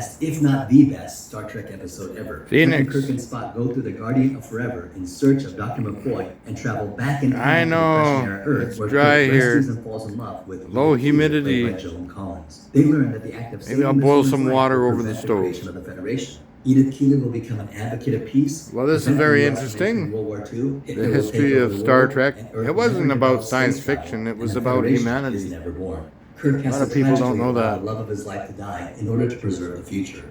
best, if not the best, Star Trek episode ever. Phoenix. Kirk and Spock go through the Guardian of Forever in search of Dr. McCoy and travel back in I time to know. Depression-era Earth, It's where dry Kirk here. rescues and falls in love with Low Edith Keeler, humidity. played by Joan Collins. They learn that the act of Maybe saving I'll this boil woman's some life water will over the prevent stove. creation of the Federation. Edith Keeler will become an advocate of peace. Well, this is prevent very the interesting. in World War II. Hitler The will history take over of the Star world, Trek. and Earth It wasn't never about develops science space travel, fiction. It was and the about Federation humanity. is never born. Kirk has A lot of to people don't tragically know allow that. the love of his life to die in order to preserve the future.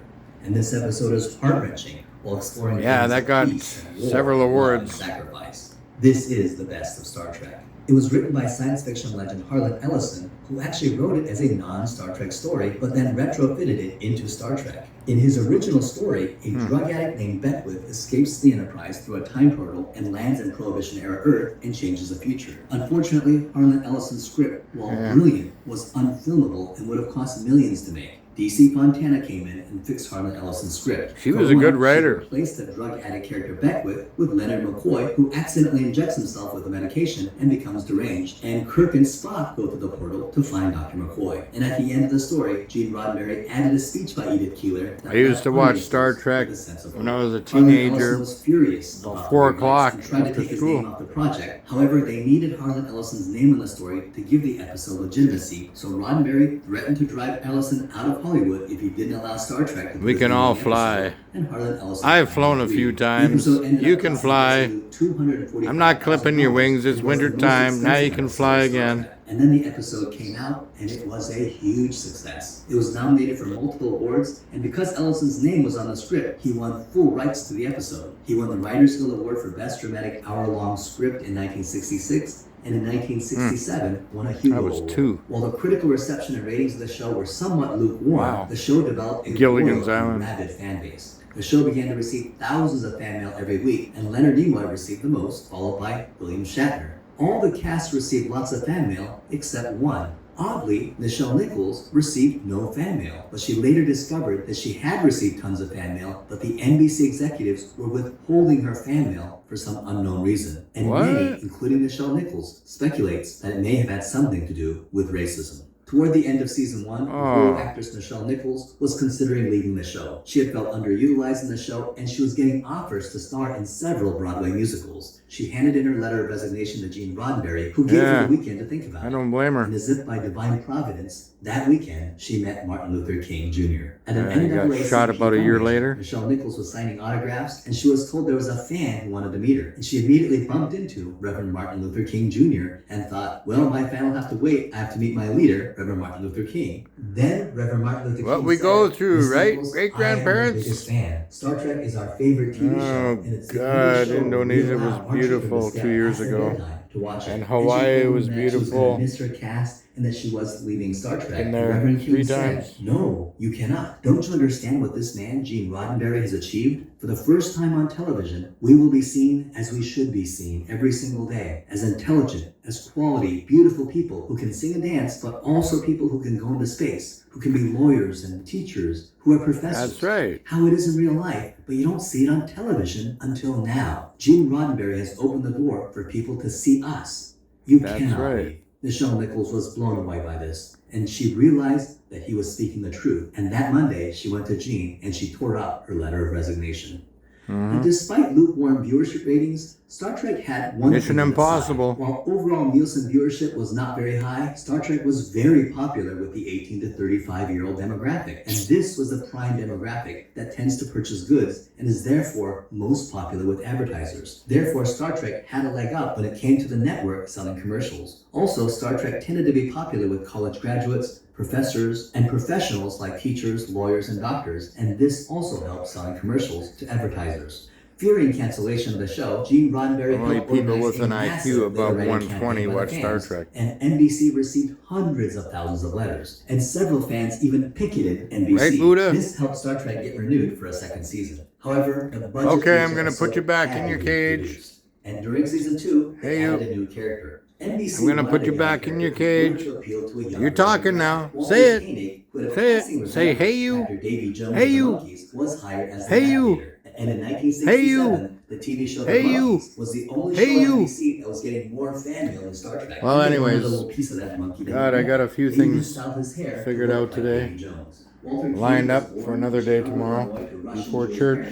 And this episode is heart-wrenching while exploring Yeah, themes that of got peace and war, several love, awards. and sacrifice. This is the best of Star Trek. It was written by science fiction legend Harlan Ellison, who actually wrote it as a non-Star Trek story, but then retrofitted it into Star Trek. In his original story, a drug addict named Beckwith escapes the Enterprise through a time portal and lands in Prohibition-era Earth and changes the future. Unfortunately, Harlan Ellison's script, while brilliant, was unfilmable and would have cost millions to make. DC Fontana came in and fixed Harlan Ellison's script. She For was a good one, writer. She replaced the drug addict character Beckwith with Leonard McCoy, who accidentally injects himself with a medication and becomes deranged. And Kirk and Spock go through the portal to find Dr. McCoy. And at the end of the story, Gene Roddenberry added a speech by Edith Keeler. I used to watch Star Trek when I was a teenager. Was furious About about 4 the rewrites o'clock and tried to after take his school. name off the project. However, they needed Harlan Ellison's name in the story to give the episode legitimacy. So Roddenberry threatened to drive Ellison out of Hollywood if he didn't allow Star Trek to We put can his name all in the episode. fly. And Harlan Ellison I've flown a agreed. few The times. episode ended You up can costing fly. Ellison $245,000. I'm not clipping your wings. It's It was the winter most time. Now you expensive can episode fly of Star again. Trek. And then the episode came out, and it was a huge success. It was nominated for multiple awards, and because Ellison's name was on the script, he won full rights to the episode. He won the Writers Guild Award for Best Dramatic Hour-Long Script in 1966, and in 1967 won a Hugo I was Award. 2. While the critical reception and ratings of the show were somewhat lukewarm, Wow. the show developed a Gilligan's loyal and Island. rabid fan base. The show began to receive thousands of fan mail every week, and Leonard Nimoy received the most, followed by William Shatner. All the cast received lots of fan mail except one. Oddly, Nichelle Nichols received no fan mail, but she later discovered that she had received tons of fan mail, but the NBC executives were withholding her fan mail for some unknown reason. And What? many, including Nichelle Nichols, speculates that it may have had something to do with racism. Toward the end of season 1, Oh. actress Nichelle Nichols was considering leaving the show. She had felt underutilized in the show, and she was getting offers to star in several Broadway musicals. She handed in her letter of resignation to Gene Roddenberry, who gave her Yeah. the weekend to think about I it. don't blame her. And as if by divine providence, that weekend she met Martin Luther King Jr. At an He got NAACP shot about a year convention, later. Nichelle Nichols was signing autographs, and she was told there was a fan who wanted to meet her. And she immediately bumped into Reverend Martin Luther King Jr. and thought, well, my fan will have to wait. I have to meet my leader, Reverend Martin Luther King. Then Reverend Martin Luther King What we said, go through, "Miss right? Nichols, Great-grandparents?" I am your biggest fan. Star Trek is our favorite TV show, Oh, and it's the God, only show Indonesia we allow was our children to beautiful stay 2 years past their ago. bedtime to watch it. And she Hawaii told was them that she was beautiful. gonna miss her cast and that she was leaving Star Trek. Been there Reverend King 3 said, times. "No, you cannot. Don't you understand what this man, Gene Roddenberry, has achieved? For the first time on television, we will be seen as we should be seen every single day, as intelligent, as quality, beautiful people who can sing and dance, but also people who can go into space, who can be lawyers and teachers, who are professors. That's right. How it is in real life, but you don't see it on television until now. Gene Roddenberry has opened the door for people to see us. You That's cannot right. leave." Nichelle Nichols was blown away by this, and she realized that he was speaking the truth. And that Monday, she went to Gene and she tore up her letter of resignation. And despite lukewarm viewership ratings, Star Trek had one Mission thing on its side. Impossible. While overall Nielsen viewership was not very high, Star Trek was very popular with the 18 to 35-year-old demographic. And this was the prime demographic that tends to purchase goods and is therefore most popular with advertisers. Therefore, Star Trek had a leg up when it came to the network selling commercials. Also, Star Trek tended to be popular with college graduates, professors, and professionals like teachers, lawyers, and doctors, and this also helped selling commercials to advertisers. Fearing cancellation of the show, Gene Roddenberry Only helped people organize with a an massive IQ above letter-writing 120 campaign by the watch Star fans, Trek. and NBC received hundreds of thousands of letters, and several fans even picketed NBC. Right, Buddha? This helped Star Trek get renewed for a second season. However, the budget Okay, for I'm each gonna episode put you back had in your to be cage. produced. And during season 2, they Hey, you. added a new character. NBC I'm gonna put wanted you a back young in your character cage. to appeal to a younger You're talking now. Walter Say it. Koenig, who had a Say it. passing Say, resemblance hey, you. to actor Davy Jones Hey, of the you. Monkees, was hired as the Hey, you. navigator. And in 1967, Hey, you. the TV show Hey, The you. Monkees was the only Hey, show you. on NBC that was getting more fan mail than Star Trek. Well, Even anyways, a little piece of that monkey God, I got a few They even things styled his hair to figured look out like today. Davy Jones. lined up for another day tomorrow before church.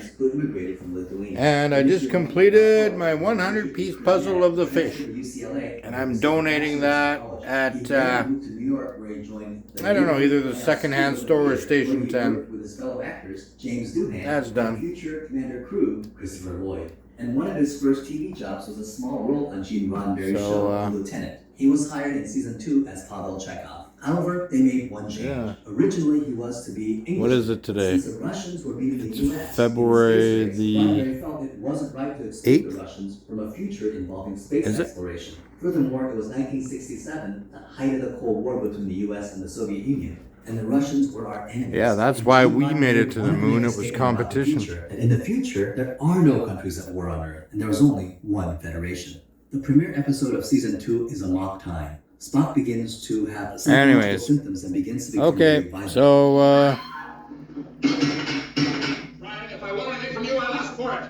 And I just completed my 100-piece puzzle of the fish. And I'm donating that at, I don't know, either the secondhand store or Station 10. That's done. And one of his first TV jobs was a small role on Gene Roddenberry's show, Lieutenant. He was hired in season 2 as Pavel Chekhov. However, they made one change. Yeah. Originally, he was to be English. What is it today? Since the Russians were beating the US, February the Roddenberry felt it wasn't right to exclude 8th? the Russians from a future involving space Is it? exploration. Furthermore, it was 1967, the height of the Cold War between the US and the Soviet Union. And the Russians were our enemies. Yeah, that's why we made it to the moon. It was competition. In the future, there are no countries at war on Earth, and there was only one federation. The premiere episode of season 2 is Amok Time. Spock begins to have psychological symptoms and begins to become very Okay, violent. so, Ryan, if I want anything from you, I'll ask for it.